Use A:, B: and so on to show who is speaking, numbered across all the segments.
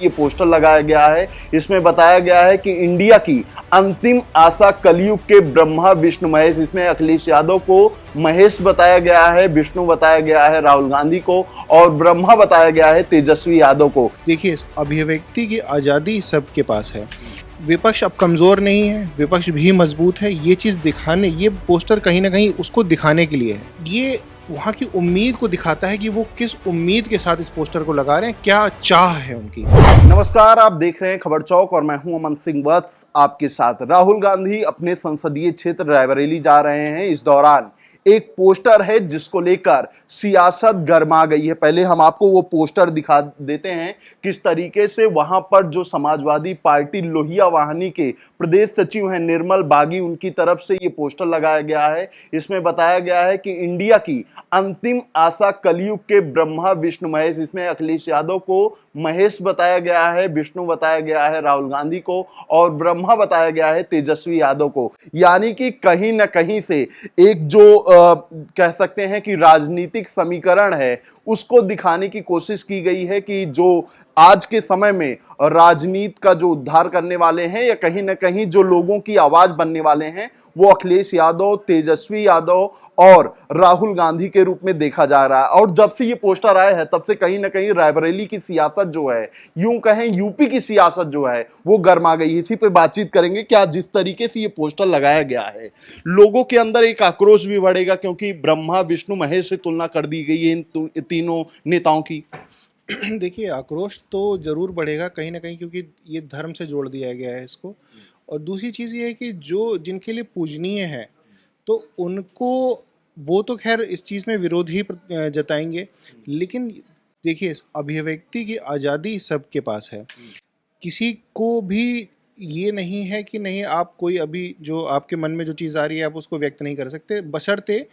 A: ये पोस्टर लगाया गया है। इसमें बताया गया है कि इंडिया की अंतिम आशा कलयुग के ब्रह्मा विष्णु महेश। इसमें अखिलेश यादव को महेश बताया गया है, विष्णु बताया गया है राहुल गांधी को, और ब्रह्मा बताया गया है तेजस्वी यादव को।
B: देखिए, अभिव्यक्ति की आज़ादी सबके पास है। विपक्ष अब कमज़ोर नहीं है, विपक्ष भी मजबूत है। ये चीज़ दिखाने, ये पोस्टर कहीं ना कहीं उसको दिखाने के लिए है। ये वहाँ की उम्मीद को दिखाता है कि वो किस उम्मीद के साथ इस पोस्टर को लगा रहे हैं, क्या चाह है उनकी।
A: नमस्कार, आप देख रहे हैं खबर चौक और मैं हूं अमन सिंह वत्स आपके साथ। राहुल गांधी अपने संसदीय क्षेत्र रायबरेली जा रहे हैं। इस दौरान एक पोस्टर है जिसको लेकर सियासत गर्मा गई है। पहले हम आपको वो पोस्टर दिखा देते हैं किस तरीके से वहां पर जो समाजवादी पार्टी लोहिया वाहिनी के प्रदेश सचिव हैं निर्मल बागी, उनकी तरफ से ये पोस्टर लगाया गया है। इसमें बताया गया है कि इंडिया की अंतिम आशा कलयुग के ब्रह्मा विष्णु महेश। इसमें अखिलेश यादव को महेश बताया गया है, विष्णु बताया गया है राहुल गांधी को, और ब्रह्मा बताया गया है तेजस्वी यादव को। यानी कि कहीं ना कहीं से एक जो कह सकते हैं कि राजनीतिक समीकरण है उसको दिखाने की कोशिश की गई है कि जो आज के समय में राजनीति का जो उद्धार करने वाले हैं या कहीं ना कहीं जो लोगों की आवाज बनने वाले हैं वो अखिलेश यादव, तेजस्वी यादव और राहुल गांधी के रूप में देखा जा रहा है। और जब से ये पोस्टर आए हैं तब से कहीं ना कहीं रायबरेली की सियासत जो है, यूं कहें यूपी की सियासत जो है वो गर्मा गई है। इसी पर बातचीत करेंगे। क्या जिस तरीके से ये पोस्टर लगाया गया है लोगों के अंदर एक आक्रोश भी बढ़ेगा क्योंकि ब्रह्मा विष्णु महेश से तुलना कर दी गई है इन तीनों नेताओं की।
B: देखिए, आक्रोश तो ज़रूर बढ़ेगा कहीं ना कहीं, क्योंकि ये धर्म से जोड़ दिया गया है इसको। और दूसरी चीज़ ये है कि जो जिनके लिए पूजनीय है तो उनको, वो तो खैर इस चीज़ में विरोध ही जताएंगे। लेकिन देखिए, अभिव्यक्ति की आज़ादी सबके पास है। किसी को भी ये नहीं है कि नहीं, आप कोई अभी जो आपके मन में जो चीज़ आ रही है आप उसको व्यक्त नहीं कर सकते, बशर्ते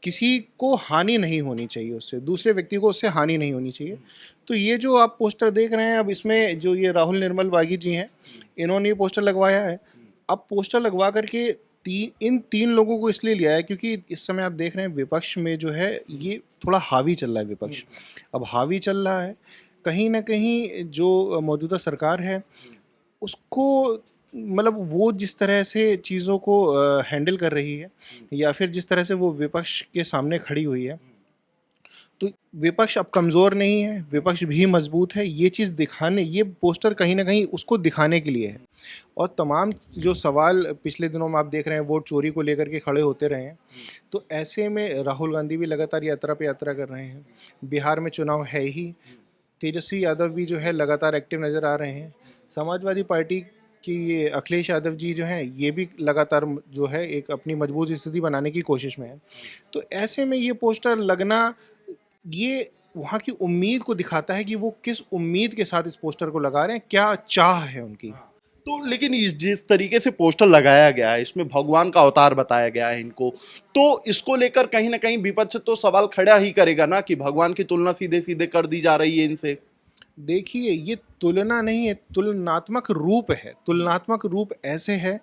B: किसी को हानि नहीं होनी चाहिए, उससे दूसरे व्यक्ति को उससे हानि नहीं होनी चाहिए। तो ये जो आप पोस्टर देख रहे हैं, अब इसमें जो ये राहुल निर्मल बागी जी हैं, इन्होंने ये पोस्टर लगवाया है। अब पोस्टर लगवा करके इन तीन लोगों को इसलिए लिया है क्योंकि इस समय आप देख रहे हैं विपक्ष में जो है ये थोड़ा हावी चल रहा है। विपक्ष अब हावी चल रहा है। कहीं ना कहीं जो मौजूदा सरकार है उसको, मतलब वो जिस तरह से चीज़ों को हैंडल कर रही है या फिर जिस तरह से वो विपक्ष के सामने खड़ी हुई है, तो विपक्ष अब कमज़ोर नहीं है, विपक्ष भी मजबूत है। ये चीज़ दिखाने, ये पोस्टर कहीं ना कहीं उसको दिखाने के लिए है। और तमाम जो सवाल पिछले दिनों में आप देख रहे हैं वोट चोरी को लेकर के खड़े होते रहे हैं, तो ऐसे में राहुल गांधी भी लगातार यात्रा पे यात्रा कर रहे हैं। बिहार में चुनाव है ही, तेजस्वी यादव भी जो है लगातार एक्टिव नज़र आ रहे हैं। समाजवादी पार्टी कि ये अखिलेश यादव जी जो हैं ये भी लगातार जो है एक अपनी मजबूत स्थिति बनाने की कोशिश में है। तो ऐसे में ये पोस्टर लगना, ये वहाँ की उम्मीद को दिखाता है कि वो किस उम्मीद के साथ इस पोस्टर को लगा रहे हैं, क्या चाह है उनकी।
A: तो लेकिन जिस तरीके से पोस्टर लगाया गया है इसमें भगवान का अवतार बताया गया है इनको, तो इसको लेकर कहीं ना कहीं विपक्ष तो सवाल खड़ा ही करेगा ना कि भगवान की तुलना सीधे सीधे कर दी जा रही है इनसे।
B: देखिए, ये तुलना नहीं है, तुलनात्मक रूप है। तुलनात्मक रूप ऐसे है,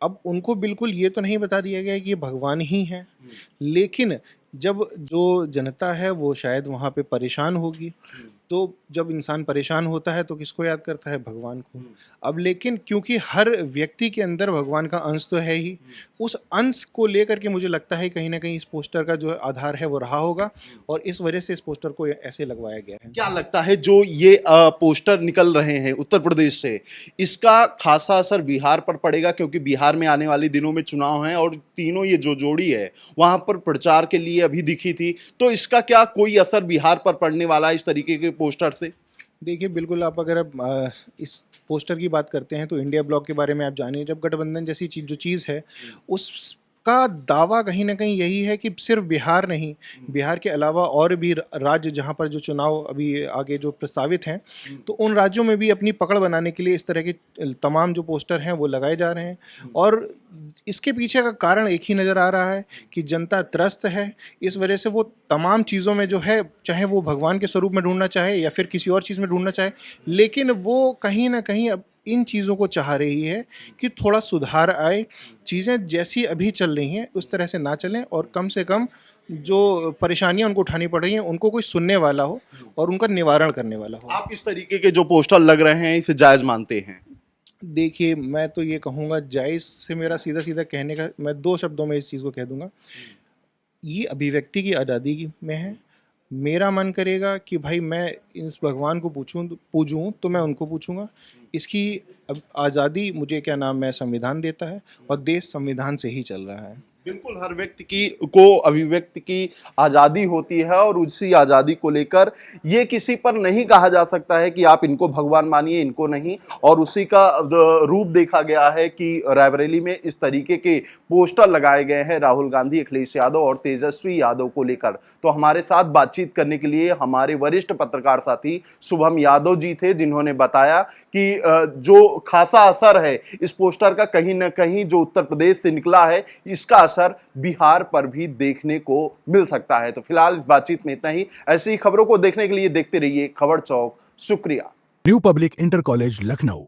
B: अब उनको बिल्कुल ये तो नहीं बता दिया गया कि ये भगवान ही हैं, लेकिन जब जो जनता है वो शायद वहाँ पे परेशान होगी, तो जब इंसान परेशान होता है तो किसको याद करता है? भगवान को। अब लेकिन क्योंकि हर व्यक्ति के अंदर भगवान का अंश तो है ही, उस अंश को लेकर के मुझे लगता है कहीं ना कहीं इस पोस्टर का जो आधार है वो रहा होगा, और इस वजह से इस पोस्टर को ऐसे लगवाया गया है।
A: क्या लगता है जो ये पोस्टर निकल रहे हैं उत्तर प्रदेश से, इसका खासा असर बिहार पर पड़ेगा? क्योंकि बिहार में आने वाले दिनों में चुनाव है और तीनों ये जो जोड़ी है वहां पर प्रचार के लिए अभी दिखी थी, तो इसका क्या कोई असर बिहार पर पड़ने वाला है इस तरीके के पोस्टर से?
B: देखिए, बिल्कुल। आप अगर इस पोस्टर की बात करते हैं तो इंडिया ब्लॉक के बारे में आप जानिए। जब गठबंधन जैसी जो चीज़ है उसका दावा कहीं ना कहीं यही है कि सिर्फ बिहार नहीं, बिहार के अलावा और भी राज्य जहां पर जो चुनाव अभी आगे जो प्रस्तावित हैं, तो उन राज्यों में भी अपनी पकड़ बनाने के लिए इस तरह के तमाम जो पोस्टर हैं वो लगाए जा रहे हैं। और इसके पीछे का कारण एक ही नज़र आ रहा है कि जनता त्रस्त है। इस वजह से वो तमाम चीज़ों में जो है, चाहे वो भगवान के स्वरूप में ढूंढना चाहे या फिर किसी और चीज़ में ढूंढना चाहे, लेकिन वो कहीं ना कहीं अब इन चीज़ों को चाह रही है कि थोड़ा सुधार आए, चीज़ें जैसी अभी चल रही हैं उस तरह से ना चलें, और कम से कम जो परेशानियां उनको उठानी पड़ रही हैं उनको कोई सुनने वाला हो और उनका निवारण करने वाला हो।
A: आप इस तरीके के जो पोस्टर लग रहे हैं इसे जायज मानते हैं?
B: देखिए, मैं तो ये कहूँगा, जायज़ से मेरा सीधा सीधा कहने का, मैं दो शब्दों में इस चीज़ को कह दूंगा, ये अभिव्यक्ति की आज़ादी में है। मेरा मन करेगा कि भाई मैं इस भगवान को पूजूं तो मैं उनको पूछूंगा। इसकी अब आज़ादी मुझे क्या नाम है संविधान देता है, और देश संविधान से ही चल रहा है।
A: बिल्कुल, हर व्यक्ति को अभिव्यक्ति की आजादी होती है और उसी आजादी को लेकर ये किसी पर नहीं कहा जा सकता है कि आप इनको भगवान मानिए, इनको नहीं। और उसी का रूप देखा गया है कि रायबरेली में इस तरीके के पोस्टर लगाए गए हैं राहुल गांधी, अखिलेश यादव और तेजस्वी यादव को लेकर। तो हमारे साथ बातचीत करने के लिए हमारे वरिष्ठ पत्रकार साथी शुभम यादव जी थे, जिन्होंने बताया कि जो खासा असर है इस पोस्टर का कहीं ना कहीं जो उत्तर प्रदेश से निकला है, इसका असर बिहार पर भी देखने को मिल सकता है। तो फिलहाल इस बातचीत में इतना ही। ऐसी खबरों को देखने के लिए देखते रहिए खबर चौक। शुक्रिया।
C: New public inter college Lucknow,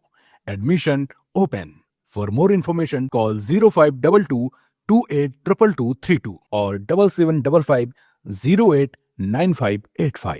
C: admission open. For more information call 0522 282232 और 7755 089585।